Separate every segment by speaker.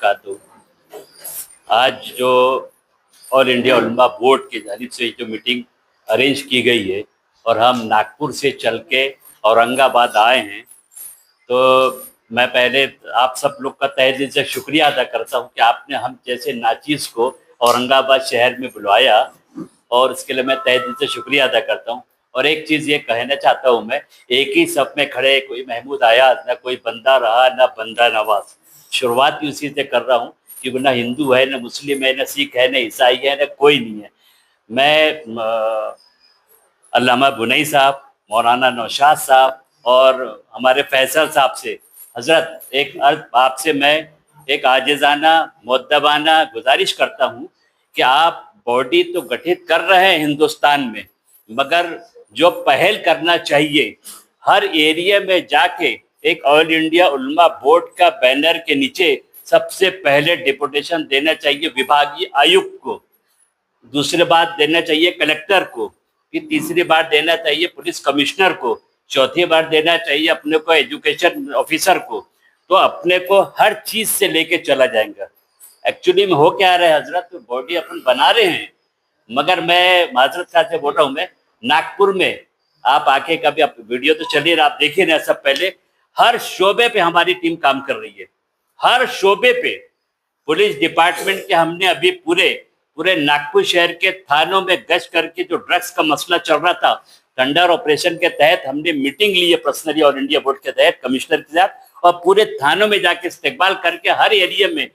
Speaker 1: का तो आज जो ऑल इंडिया उलमा बोर्ड की जानिब से जो मीटिंग अरेंज की गई है और हम नागपुर से चल के औरंगाबाद आए हैं, तो मैं पहले आप सब लोग का तहे दिल से शुक्रिया अदा करता हूं कि आपने हम जैसे नाचीज़ को औरंगाबाद शहर में बुलवाया, और इसके लिए मैं तहे दिल से शुक्रिया अदा करता हूं। और एक चीज़ ये कहना चाहता हूं मैं, एक ही सफ में खड़े कोई महमूद आया ना कोई बंदा रहा ना बंदा नवाज। शुरुआत ही उसी से कर रहा हूँ, क्योंकि ना हिंदू है ना मुस्लिम है ना सिख है ना ईसाई है ना कोई नहीं है। मैं अल्लामा बुनई साहब, मौलाना नौशाद साहब और हमारे फैसल साहब से, हजरत एक अर्ज आपसे मैं एक आजिज़ाना मुअद्दबाना गुजारिश करता हूँ कि आप बॉडी तो गठित कर रहे हैं हिंदुस्तान में, मगर जो पहल करना चाहिए हर एरिया में जाके एक ऑल इंडिया उलमा बोर्ड का बैनर के नीचे सबसे पहले डिपुटेशन देना चाहिए विभागीय आयुक्त को, दूसरी बात देना चाहिए कलेक्टर को, फिर तीसरी बार देना चाहिए पुलिस कमिश्नर को, चौथी बार देना चाहिए अपने को एजुकेशन ऑफिसर को। तो अपने को हर चीज से लेके चला जाएगा। एक्चुअली में हो क्या रहा है हजरत, बॉडी अपन बना रहे हैं, मगर मैं माजरत खां से बोल रहा हूँ, मैं नागपुर में आप आके कभी, आप वीडियो तो चलिए रहा, आप देखिए ना, सब पहले हर शोबे पे हमारी टीम काम कर रही है, हर शोबे पे। पुलिस डिपार्टमेंट के हमने अभी पूरे पूरे नागपुर शहर के थानों में गश्त करके जो ड्रग्स का मसला चल रहा था, थंडर ऑपरेशन के तहत हमने मीटिंग ली है पर्सनली और इंडिया बोर्ड के तहत कमिश्नर के साथ, और पूरे थानों में जाके इस्तेकबाल करके हर एरिया में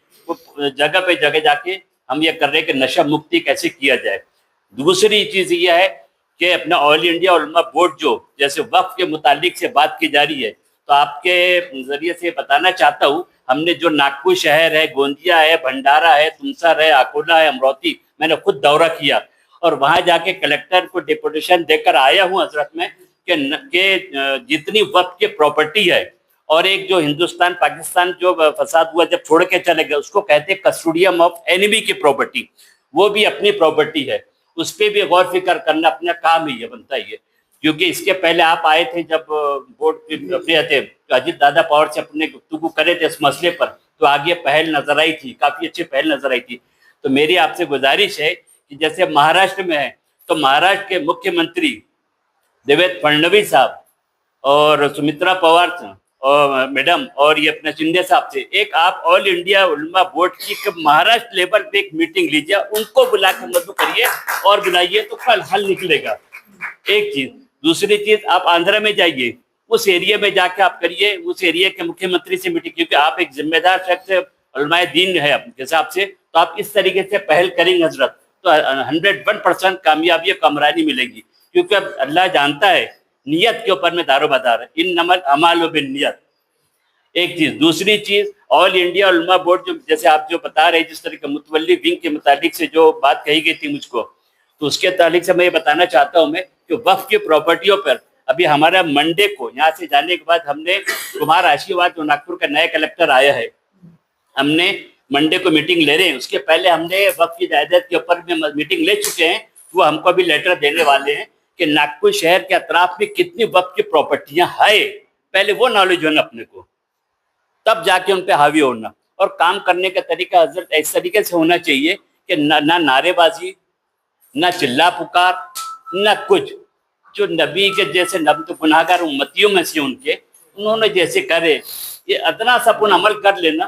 Speaker 1: जगह पे जगह जाके हम ये कर रहे हैं कि नशा मुक्ति कैसे किया जाए। दूसरी चीज ये है कि अपना ऑल इंडिया उलमा बोर्ड जो जैसे वक्फ के मुतालिक से बात की जा रही है, तो आपके जरिए से बताना चाहता हूँ, हमने जो नागपुर शहर है, गोंदिया है, भंडारा है, तुमसर है, अकोला है, अमरौती, मैंने खुद दौरा किया और वहां जाके कलेक्टर को डिपुटेशन देकर आया हूँ हजरत में कि जितनी वक्त की प्रॉपर्टी है, और एक जो हिंदुस्तान पाकिस्तान जो फसाद हुआ जब छोड़ के चले गए, उसको कहते हैं कस्टोडियम ऑफ एनिमी की प्रॉपर्टी, वो भी अपनी प्रॉपर्टी है, उस पर भी गौर फिक्र करना अपना काम ही है, बनता ही है। क्योंकि इसके पहले आप आए थे जब बोर्ड अपने थे, तो अजीत दादा पवार से अपने गुफ्तगू करे थे इस मसले पर, तो आगे पहल नजर आई थी, काफी अच्छी पहल नजर आई थी। तो मेरी आपसे गुजारिश है कि जैसे महाराष्ट्र में है, तो महाराष्ट्र के मुख्यमंत्री देवेंद्र फडणवीस साहब और सुमित्रा पवार और मैडम और ये अपने शिंदे साहब से एक आप ऑल इंडिया उलमा बोर्ड की महाराष्ट्र लेवल पे एक मीटिंग लीजिए, उनको बुला के मदद करिए और बुलाइए, तो कल हल निकलेगा। एक चीज, दूसरी चीज, आप आंध्र में जाइए, उस एरिया में जाके आप करिए, उस एरिया के मुख्यमंत्री से मीटिंग, क्योंकि आप एक जिम्मेदार शख्स उलमाए दीन है आपके हिसाब से, तो आप इस तरीके से पहल करेंगे हजरत, तो 101% कामयाबी कामरानी मिलेगी। क्योंकि अब अल्लाह जानता है नियत के ऊपर में दारोमदार है, इन नमल अमाल बिन नियत। एक चीज, दूसरी चीज, ऑल इंडिया उलमा बोर्ड जो जैसे आप जो बता रहे, जिस तरह के मुतवल्ली विंग के मुतालिक से जो बात कही गई थी मुझको, तो उसके तालिक से मैं ये बताना चाहता हूँ मैं कि वक्फ की प्रॉपर्टियों पर अभी हमारा मंडे को यहाँ से जाने के बाद हमने कुमार आशीर्वाद जो नागपुर का नया कलेक्टर आया है, हमने मंडे को मीटिंग ले रहे हैं, उसके पहले हमने वक्फ की जायदाद के ऊपर में मीटिंग ले चुके हैं, वो हमको अभी लेटर देने वाले हैं कि नागपुर शहर के अतराफ में कितनी वक्फ की प्रॉपर्टियां है, पहले वो नॉलेज होना अपने को, तब जाके उन पे हावी होना। और काम करने का तरीका हजरत इस तरीके से होना चाहिए कि ना नारेबाजी, ना चिल्ला पुकार, ना कुछ, जो नबी के जैसे नब तो गुनाहगार उम्मतियों में से उनके उन्होंने जैसे करे, ये इतना सा अपन अमल कर लेना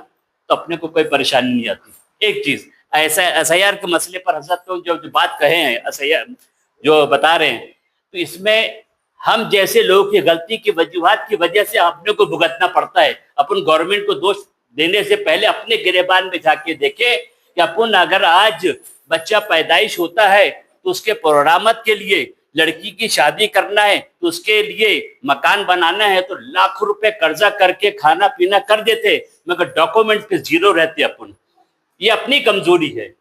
Speaker 1: तो अपने को कोई परेशानी नहीं आती। एक चीज, ऐसा एसआईआर के मसले पर हजरत तो जो बात कहे हैं, एसआईआर जो बता रहे हैं, तो इसमें हम जैसे लोगों की गलती की वजूहात की वजह से अपने को भुगतना पड़ता है। अपन गवर्नमेंट को दोष देने से पहले अपने गिरेबान में जाके देखे कि अपन अगर आज बच्चा पैदाइश होता है तो उसके प्रोग्रामत के लिए, लड़की की शादी करना है तो उसके लिए मकान बनाना है, तो लाखों रुपए कर्जा करके खाना पीना कर देते, मगर डॉक्यूमेंट पे जीरो रहते अपन। ये अपनी कमजोरी है।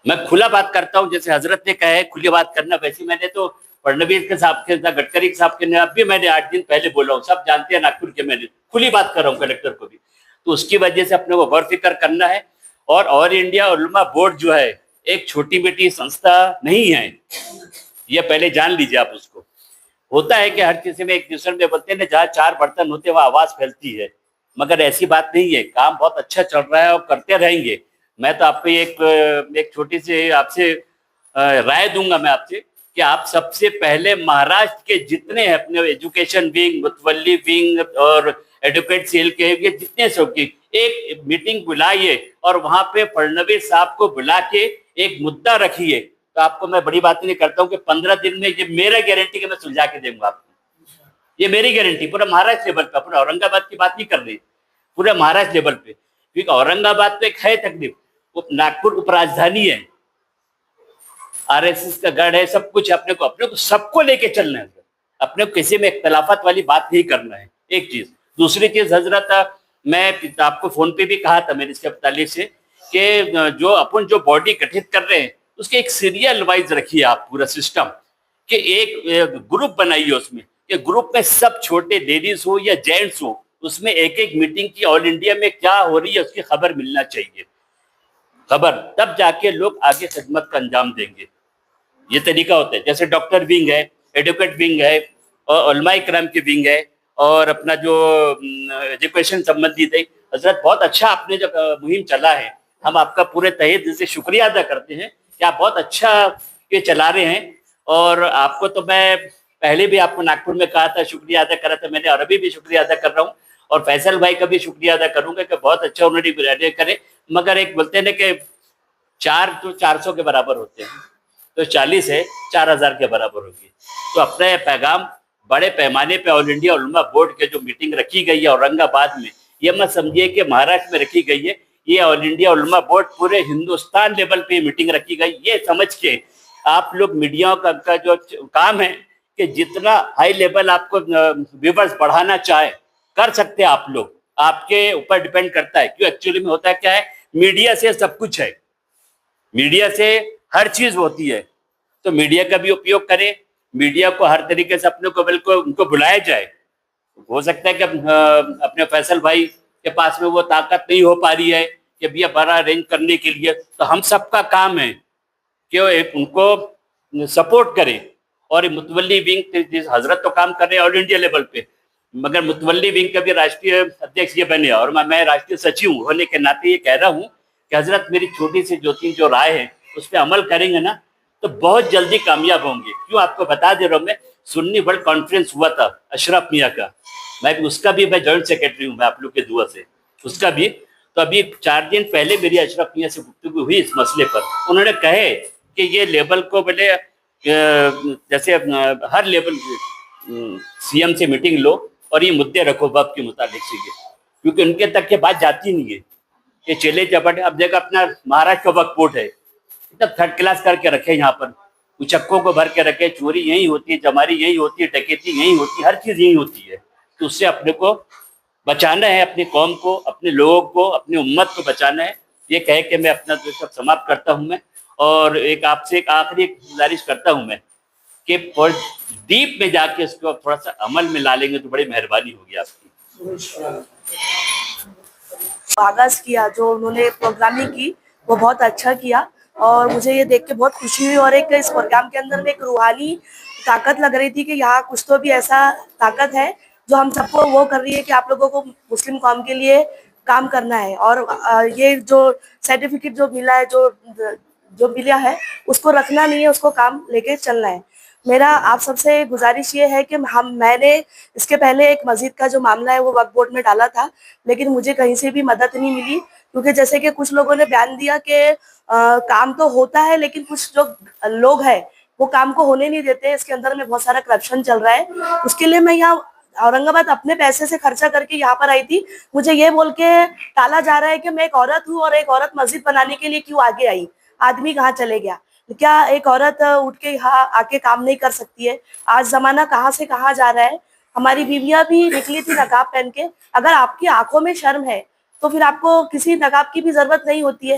Speaker 1: मैं खुला बात करता हूँ, जैसे हजरत ने कहा है खुली बात करना, वैसे मैंने तो फडणवीस के साहब के, गडकरी के साहब के अब भी मैंने 8 दिन पहले बोला हूँ, सब जानते हैं नागपुर के, मैंने खुली बात कर रहा हूँ कलेक्टर को भी। तो उसकी वजह से अपने को गौर फिक्र करना है। और ऑल इंडिया उलमा बोर्ड जो है एक छोटी बेटी संस्था नहीं है, ये पहले जान लीजिए आप उसको। होता है कि हर किसी में एक दूसरे में बोलते हैं ना, जहाँ 4 बर्तन होते हैं वहाँ आवाज फैलती है, मगर ऐसी बात नहीं है, काम बहुत अच्छा चल रहा है और करते रहेंगे। मैं तो आपको एक छोटी सी आपसे राय दूंगा मैं आपसे कि आप सबसे पहले महाराष्ट्र के जितने हैं अपने एजुकेशन विंग, मुतवल्ली विंग और एडवोकेट सेल के ये जितने सबकी एक मीटिंग बुलाइए और वहां पे फडणवीस साहब को बुला के एक मुद्दा रखिए। तो आपको मैं बड़ी बात नहीं करता हूँ कि 15 दिन में ये मेरा गारंटी कि मैं सुलझा के दूंगा आपको। ये मेरी गारंटी पूरा महाराष्ट्र लेवल पर, पूरा औरंगाबाद की बात नहीं कर रही, पूरे महाराष्ट्र लेवल पे। क्योंकि औरंगाबाद तो एक है तकलीफ, वो नागपुर उपराजधानी है, आरएसएस का गढ़ है, सब कुछ। अपने को सबको लेके चलना है, अपने को किसी में इख्तलाफत वाली बात नहीं करना है। एक चीज, दूसरी चीज हजरत, मैं आपको फोन पे भी कहा था मैंने इसके मुतालिक से कि जो बॉडी गठित कर रहे हैं उसके एक सीरियल वाइज रखिए आप पूरा सिस्टम, कि एक ग्रुप बनाइए उसमें, कि ग्रुप में सब छोटे लेडीज हो या जेंट्स हो, उसमें एक एक मीटिंग की ऑल इंडिया में क्या हो रही है उसकी खबर मिलना चाहिए, खबर, तब जाके लोग आगे खिदमत का अंजाम देंगे। ये तरीका होता है। जैसे डॉक्टर विंग है, एडवोकेट विंग है, और उलमा इकराम की विंग है, और अपना जो एजुकेशन संबंधित है। हजरत बहुत अच्छा आपने जो मुहिम चला है, हम आपका पूरे तहे दिल से शुक्रिया अदा करते हैं कि आप बहुत अच्छा ये चला रहे हैं। और आपको तो मैं पहले भी आपको नागपुर में कहा था, शुक्रिया अदा करा था मैंने, और अभी भी शुक्रिया अदा कर रहा हूँ। और फैसल भाई का भी शुक्रिया अदा करूंगा कि बहुत अच्छा उन्होंने करे। मगर एक बोलते हैं ना कि 4 तो 400 के बराबर होते हैं, तो 40 है 4000 के बराबर होगी। तो अपना यह पैगाम बड़े पैमाने पे ऑल इंडिया उलमा बोर्ड के जो मीटिंग रखी गई है औरंगाबाद में, ये मत समझिए कि महाराष्ट्र में रखी गई है, ये ऑल इंडिया उलमा बोर्ड पूरे हिंदुस्तान लेवल पे मीटिंग रखी गई। ये समझ के आप लोग मीडिया का जो काम है कि जितना हाई लेवल आपको व्यूवर्स बढ़ाना चाहे कर सकते हैं आप लोग, आपके ऊपर डिपेंड करता है। क्यों, एक्चुअली में होता है क्या है, मीडिया से सब कुछ है, मीडिया से हर चीज होती है। तो मीडिया का भी उपयोग करें, मीडिया को हर तरीके से अपने को बिल्कुल उनको बुलाया जाए। हो सकता है कि अपने फैसल भाई के पास में वो ताकत नहीं हो पा रही है कि भैया बड़ा अरेंज करने के लिए, तो हम सबका काम है कि उनको सपोर्ट करें। और मुतवल्ली विंग हजरत तो काम कर रहे हैं ऑल इंडिया लेवल पे, मगर मुतवल्ली विंग का भी राष्ट्रीय अध्यक्ष ये बने, और मैं राष्ट्रीय सचिव होने के नाते ये कह रहा हूँ कि हजरत मेरी छोटी सी जो राय है उस पर अमल करेंगे ना तो बहुत जल्दी कामयाब होंगे। क्यों, आपको बता दे रहा हूँ, मैं सुन्नी वर्ल्ड कॉन्फ्रेंस हुआ था अशरफ मियाँ का, उसका भी मैं जॉइंट सेक्रेटरी हूँ, मैं आप लोग के दुआ से उसका भी। तो अभी 4 दिन पहले मेरी अशरफ मियाँ से गुफ्तगू हुई इस मसले पर। उन्होंने कहे कि ये लेवल को पहले जैसे हर लेवल सीएम से मीटिंग लो और ये मुद्दे रखो वक्त के मुताबिक से, क्योंकि उनके तक ये बात जाती नहीं है कि चले जबट। अब देखो अपना महाराष्ट्र का वक्फ बोर्ड है, इतना थर्ड क्लास करके रखे यहाँ पर, उचक्कों को भर के रखे, चोरी यही होती है, जमारी यही होती है, डकैती यही होती है, हर चीज यही होती है। तो उससे अपने को बचाना है, अपनी कौम को, अपने लोगों को, अपनी उम्मत को बचाना है। ये कह के मैं अपना जो सब समाप्त करता हूँ मैं, और एक आपसे एक आखिरी गुजारिश करता हूँ मैं कि डीप में जाके इसको थोड़ा सा अमल में ला लेंगे तो बड़ी मेहरबानी होगी आपकी।
Speaker 2: आगाज किया जो उन्होंने प्रोग्रामिंग की वो बहुत अच्छा किया, और मुझे ये देख के बहुत खुशी हुई। और एक इस प्रोग्राम के अंदर में एक रूहानी ताकत लग रही थी कि यहाँ कुछ तो भी ऐसा ताकत है जो हम सबको वो कर रही है कि आप लोगों को मुस्लिम कौम के लिए काम करना है। और ये जो सर्टिफिकेट जो मिला है, जो मिला है उसको रखना नहीं है, उसको काम लेके चलना है। मेरा आप सबसे गुजारिश ये है कि मैंने इसके पहले एक मस्जिद का जो मामला है वो वक्फ बोर्ड में डाला था, लेकिन मुझे कहीं से भी मदद नहीं मिली। क्योंकि जैसे कि कुछ लोगों ने बयान दिया कि काम तो होता है लेकिन कुछ जो लोग हैं वो काम को होने नहीं देते, इसके अंदर में बहुत सारा करप्शन चल रहा है। उसके लिए मैं यहाँ औरंगाबाद अपने पैसे से खर्चा करके यहाँ पर आई थी। मुझे ये बोल के टाला जा रहा है कि मैं एक औरत हूँ और एक औरत मस्जिद बनाने के लिए क्यों आगे आई, आदमी कहाँ चले गया, क्या एक औरत उठ के यहाँ आके काम नहीं कर सकती है। आज जमाना कहाँ से कहाँ जा रहा है। हमारी बीवियां भी निकली थी नकाब पहन के। अगर आपकी आंखों में शर्म है तो फिर आपको किसी नकाब की भी जरूरत नहीं होती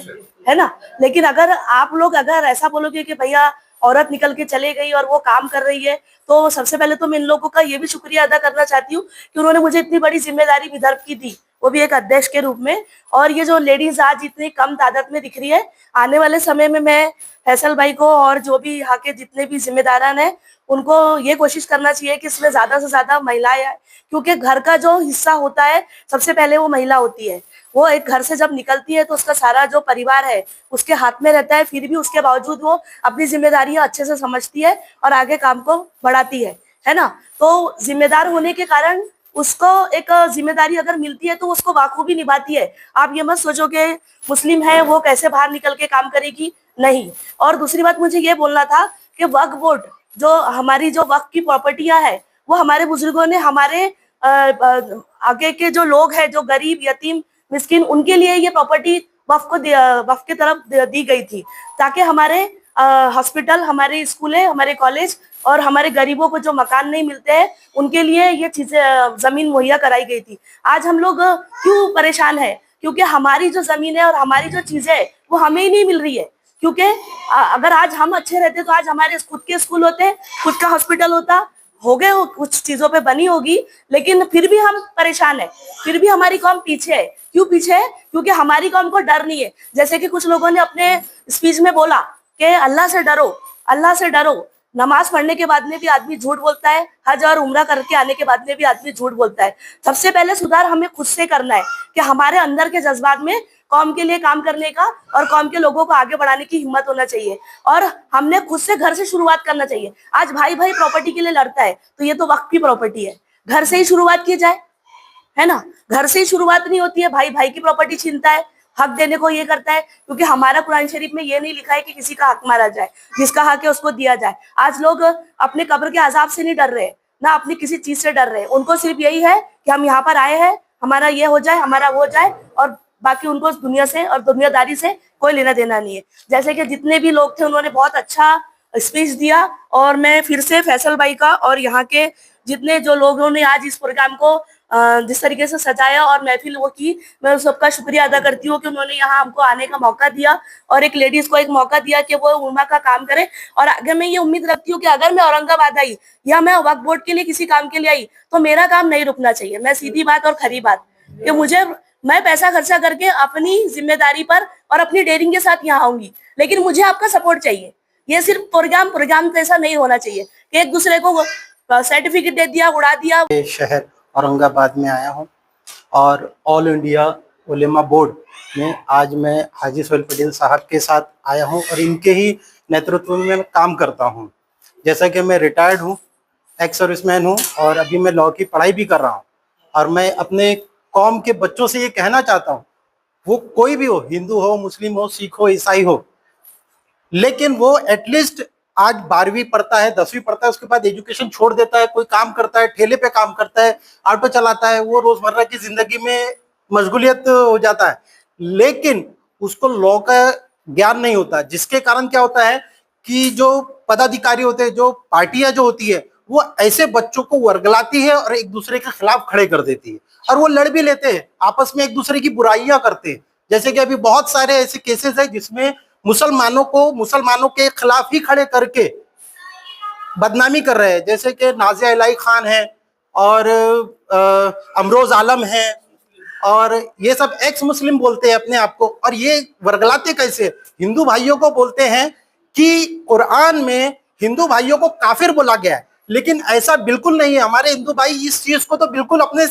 Speaker 2: है ना। लेकिन अगर आप लोग अगर ऐसा बोलोगे कि भैया औरत निकल के चले गई और वो काम कर रही है, तो सबसे पहले तो मैं इन लोगों का ये भी शुक्रिया अदा करना चाहती हूँ कि उन्होंने मुझे इतनी बड़ी जिम्मेदारी विदर्भ की दी। वो भी एक अध्यक्ष के रूप में। और ये जो लेडीज आज इतनी कम तादाद में दिख रही है, आने वाले समय में मैं फैसल भाई को और जो भी यहाँ के जितने भी जिम्मेदारान हैं उनको ये कोशिश करना चाहिए कि इसमें ज्यादा से ज्यादा महिलाएं आए, क्योंकि घर का जो हिस्सा होता है सबसे पहले वो महिला होती है। वो एक घर से जब निकलती है तो उसका सारा जो परिवार है उसके हाथ में रहता है, फिर भी उसके बावजूद वो अपनी जिम्मेदारियां अच्छे से समझती है और आगे काम को बढ़ाती है ना। तो जिम्मेदार होने के कारण उसको एक जिम्मेदारी अगर मिलती है तो उसको बाखूबी निभाती है। आप ये मत सोचो कि मुस्लिम है वो कैसे बाहर निकल के काम करेगी, नहीं। और दूसरी बात मुझे ये बोलना था कि वक्फ बोर्ड जो हमारी जो वक्फ की प्रॉपर्टियां है वो हमारे बुजुर्गों ने हमारे आगे के जो लोग हैं जो गरीब यतीम मिस्किन उनके लिए ये प्रॉपर्टी वक्फ की तरफ दी गई थी, ताकि हमारे हॉस्पिटल, हमारे स्कूलें, हमारे कॉलेज और हमारे गरीबों को जो मकान नहीं मिलते हैं उनके लिए ये चीजें जमीन मुहैया कराई गई थी। आज हम लोग क्यों परेशान है? क्योंकि हमारी जो जमीन है और हमारी जो चीजें है वो हमें ही नहीं मिल रही है। क्योंकि अगर आज हम अच्छे रहते तो आज हमारे खुद के स्कूल होते, खुद का हॉस्पिटल होता, हो गए कुछ चीजों पे बनी होगी, लेकिन फिर भी हम परेशान है, फिर भी हमारी कौम पीछे है। क्यों पीछे है? क्योंकि हमारी कौम को डर नहीं है। जैसे कि कुछ लोगों ने अपने स्पीच में बोला कि अल्लाह से डरो, अल्लाह से डरो। नमाज पढ़ने के बाद में भी आदमी झूठ बोलता है, हज और उम्रा करके आने के बाद में भी आदमी झूठ बोलता है। सबसे पहले सुधार हमें खुद से करना है कि हमारे अंदर के जज्बात में कौम के लिए काम करने का और कौम के लोगों को आगे बढ़ाने की हिम्मत होना चाहिए, और हमने खुद से घर से शुरुआत करना चाहिए। आज भाई भाई प्रॉपर्टी के लिए लड़ता है तो ये तो वक्त की प्रॉपर्टी है, घर से ही शुरुआत की जाए, है ना। घर से ही शुरुआत नहीं होती है, भाई भाई की प्रॉपर्टी छीनता है, हक देने को ये करता है, क्योंकि हमारा कुरान शरीफ में ये नहीं लिखा है कि किसी का हक मारा जाए, जिसका हक है उसको दिया जाए। आज लोग अपने कब्र के अजाब से नहीं डर रहे, ना अपनी किसी चीज से डर रहे, उनको सिर्फ यही है कि हम यहाँ पर आए हैं, हमारा ये हो जाए, हमारा वो हो जाए, और बाकी उनको उस दुनिया से और दुनियादारी से कोई लेना देना नहीं है। जैसे कि जितने भी लोग थे उन्होंने बहुत अच्छा स्पीच दिया, और मैं फिर से फैसल भाई का और यहाँ के जितने जो लोगों ने आज इस प्रोग्राम को जिस तरीके से सजाया और महफिल वो की, मैं उस सबका शुक्रिया अदा करती हूँ कि उन्होंने यहाँ हमको आने का मौका दिया और एक लेडीज को एक मौका दिया कि वो उम्मा का काम करे। और आगे मैं ये उम्मीद रखती हूँ कि अगर मैं औरंगाबाद आई या मैं वक्फ बोर्ड के लिए किसी काम के लिए आई तो मेरा काम नहीं रुकना चाहिए। मैं सीधी बात और खरी बात कि मैं पैसा खर्चा करके अपनी जिम्मेदारी पर और अपनी डेयरिंग के साथ यहाँ आऊंगी, लेकिन मुझे आपका सपोर्ट चाहिए। ये सिर्फ प्रोग्राम जैसा नहीं होना चाहिए कि एक दूसरे को सर्टिफिकेट दे दिया, उड़ा दिया।
Speaker 3: शहर औरंगाबाद में आया हूं और ऑल इंडिया उलेमा बोर्ड में आज मैं हाजी सोहेल पटेल साहब के साथ आया हूं और इनके ही नेतृत्व में मैं काम करता हूं। जैसा कि मैं रिटायर्ड हूं, एक्स सर्विसमैन हूं और अभी मैं लॉ की पढ़ाई भी कर रहा हूं, और मैं अपने कौम के बच्चों से ये कहना चाहता हूं, वो कोई भी हो, हिंदू हो, मुस्लिम हो, सिख हो, ईसाई हो, लेकिन वो एटलीस्ट आज 12वीं पढ़ता है, 10वीं पढ़ता है, उसके बाद एजुकेशन छोड़ देता है, कोई काम करता है, ठेले पे काम करता है, ऑटो चलाता है, वो रोजमर्रा की जिंदगी में मशगूलियत हो जाता है, लेकिन उसको लॉ का ज्ञान नहीं होता, जिसके कारण क्या होता है कि जो पदाधिकारी होते हैं, जो पार्टियां जो होती है, वो ऐसे बच्चों को वर्गलाती है और एक दूसरे के खिलाफ खड़े कर देती है, और वो लड़ भी लेते हैं, आपस में एक दूसरे की बुराइयां करते हैं। जैसे कि अभी बहुत सारे ऐसे केसेस है जिसमें मुसलमानों के खिलाफ ही खड़े करके बदनामी कर रहे हैं, जैसे कि नाजिया इलाही खान है और अमरोज आलम है, और ये सब एक्स मुस्लिम बोलते हैं अपने आप को, और ये वर्गलाते कैसे हिंदू भाइयों को बोलते हैं कि कुरान में हिंदू भाइयों को काफिर बोला गया है, लेकिन ऐसा बिल्कुल नहीं है। हमारे हिंदू भाई इस चीज को तो बिल्कुल अपने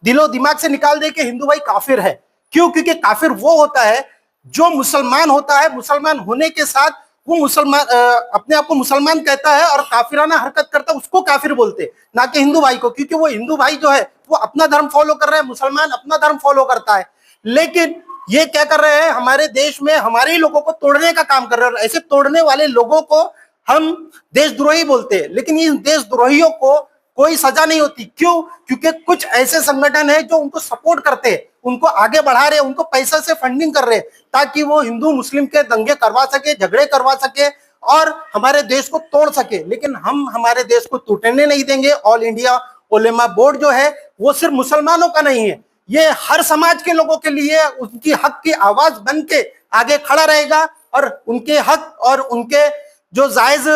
Speaker 3: दिलो दिमाग से निकाल दे कि हिंदू भाई काफिर है। क्यों? क्योंकि काफिर वो होता है जो मुसलमान होता है, मुसलमान होने के साथ वो मुसलमान अपने आप को मुसलमान कहता है और काफिराना हरकत करता है, उसको काफिर बोलते, ना कि हिंदू भाई को, क्योंकि वो हिंदू भाई जो है वो अपना धर्म फॉलो कर रहा है, मुसलमान अपना धर्म फॉलो करता है। लेकिन ये क्या कर रहे हैं, हमारे देश में हमारे ही लोगों को तोड़ने का काम कर रहे हैं। ऐसे तोड़ने वाले लोगों को हम देशद्रोही बोलते हैं, लेकिन इन देशद्रोहियों को कोई सजा नहीं होती। क्यों? क्योंकि कुछ ऐसे संगठन है जो उनको सपोर्ट करते हैं, उनको आगे बढ़ा रहे हैं, उनको पैसा से फंडिंग कर रहे हैं, ताकि वो हिंदू मुस्लिम के दंगे करवा सके, झगड़े करवा सके और हमारे देश को तोड़ सके। लेकिन हम हमारे देश को टूटने नहीं देंगे। ऑल इंडिया उलेमा बोर्ड जो है वो सिर्फ मुसलमानों का नहीं है, ये हर समाज के लोगों के लिए उनकी हक की आवाज बन के आगे खड़ा रहेगा, और उनके हक और उनके जो जायज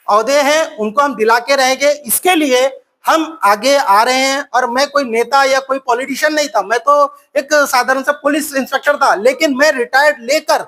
Speaker 3: औहदे हैं उनको हम दिला के रहेंगे। इसके लिए हम आगे आ रहे हैं। और मैं कोई नेता या कोई पॉलिटिशियन नहीं था, मैं तो एक साधारण सा पुलिस इंस्पेक्टर था, लेकिन मैं रिटायर्ड लेकर,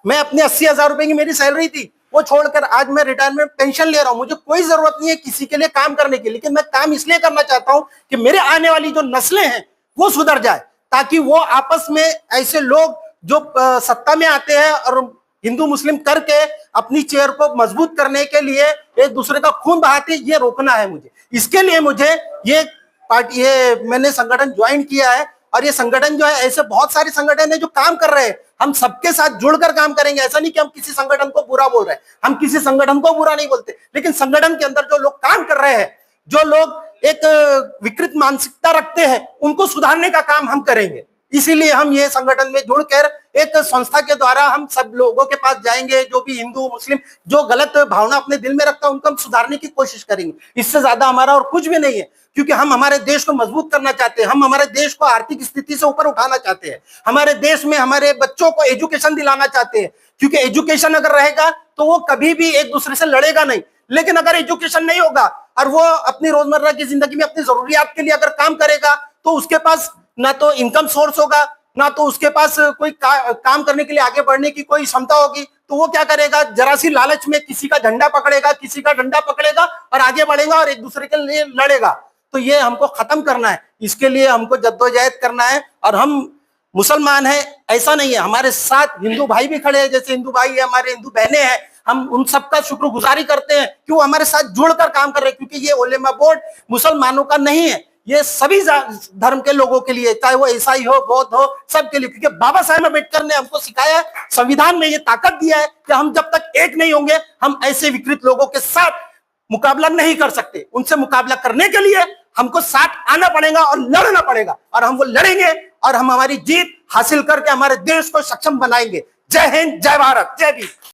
Speaker 3: मैं अपने 80,000 रुपए की मेरी सैलरी थी, वो छोड़कर आज मैं रिटायरमेंट पेंशन ले रहा हूं। मुझे कोई जरूरत नहीं है किसी के लिए काम करने की, लेकिन मैं काम इसलिए करना चाहता हूं कि मेरे आने वाली जो नस्लें हैं वो सुधर जाए, ताकि वो आपस में ऐसे लोग जो सत्ता में आते हैं और हिंदू मुस्लिम करके अपनी चेयर को मजबूत करने के लिए एक दूसरे का खून बहाते, ये रोकना है मुझे। इसके लिए मुझे ये पार्टी, ये मैंने संगठन ज्वाइन किया है। और ये संगठन जो है, ऐसे बहुत सारे संगठन है जो काम कर रहे हैं, हम सबके साथ जुड़कर काम करेंगे। ऐसा नहीं कि हम किसी संगठन को बुरा बोल रहे हैं, हम किसी संगठन को बुरा नहीं बोलते, लेकिन संगठन के अंदर जो लोग काम कर रहे हैं, जो लोग एक विकृत मानसिकता रखते हैं, उनको सुधारने का काम हम करेंगे। इसीलिए हम ये संगठन में जुड़कर एक संस्था के द्वारा हम सब लोगों के पास जाएंगे, जो भी हिंदू मुस्लिम जो गलत भावना अपने दिल में रखता है उनको हम सुधारने की कोशिश करेंगे। इससे ज्यादा हमारा और कुछ भी नहीं है, क्योंकि हम हमारे देश को मजबूत करना चाहते हैं, हम हमारे देश को आर्थिक स्थिति से ऊपर उठाना चाहते हैं, हमारे देश में हमारे बच्चों को एजुकेशन दिलाना चाहते हैं। क्योंकि एजुकेशन अगर रहेगा तो वो कभी भी एक दूसरे से लड़ेगा नहीं, लेकिन अगर एजुकेशन नहीं होगा और वो अपनी रोजमर्रा की जिंदगी में अपनी जरूरियात के लिए अगर काम करेगा, तो उसके पास ना तो इनकम सोर्स होगा, ना तो उसके पास कोई काम करने के लिए आगे बढ़ने की कोई क्षमता होगी। तो वो क्या करेगा, जरा सी लालच में किसी का झंडा पकड़ेगा, किसी का डंडा पकड़ेगा और आगे बढ़ेगा और एक दूसरे के लिए लड़ेगा। तो ये हमको खत्म करना है, इसके लिए हमको जद्दोजहद करना है। और हम मुसलमान हैं ऐसा नहीं है, हमारे साथ हिंदू भाई भी खड़े हैं, जैसे हिंदू भाई है, हमारे हिंदू बहनें हैं, हम उन सबका शुक्रगुजारी करते हैं कि वो हमारे साथ जुड़कर काम कर रहे हैं। क्योंकि ये उलेमा बोर्ड मुसलमानों का नहीं है, ये सभी धर्म के लोगों के लिए, चाहे वो ईसाई हो, बौद्ध हो, सबके लिए। क्योंकि बाबा साहेब अम्बेडकर ने हमको सिखाया है, संविधान में ये ताकत दिया है कि हम जब तक एक नहीं होंगे, हम ऐसे विकृत लोगों के साथ मुकाबला नहीं कर सकते। उनसे मुकाबला करने के लिए हमको साथ आना पड़ेगा और लड़ना पड़ेगा, और हम वो लड़ेंगे और हम हमारी जीत हासिल करके हमारे देश को सक्षम बनाएंगे। जय हिंद, जय भारत, जय भीम।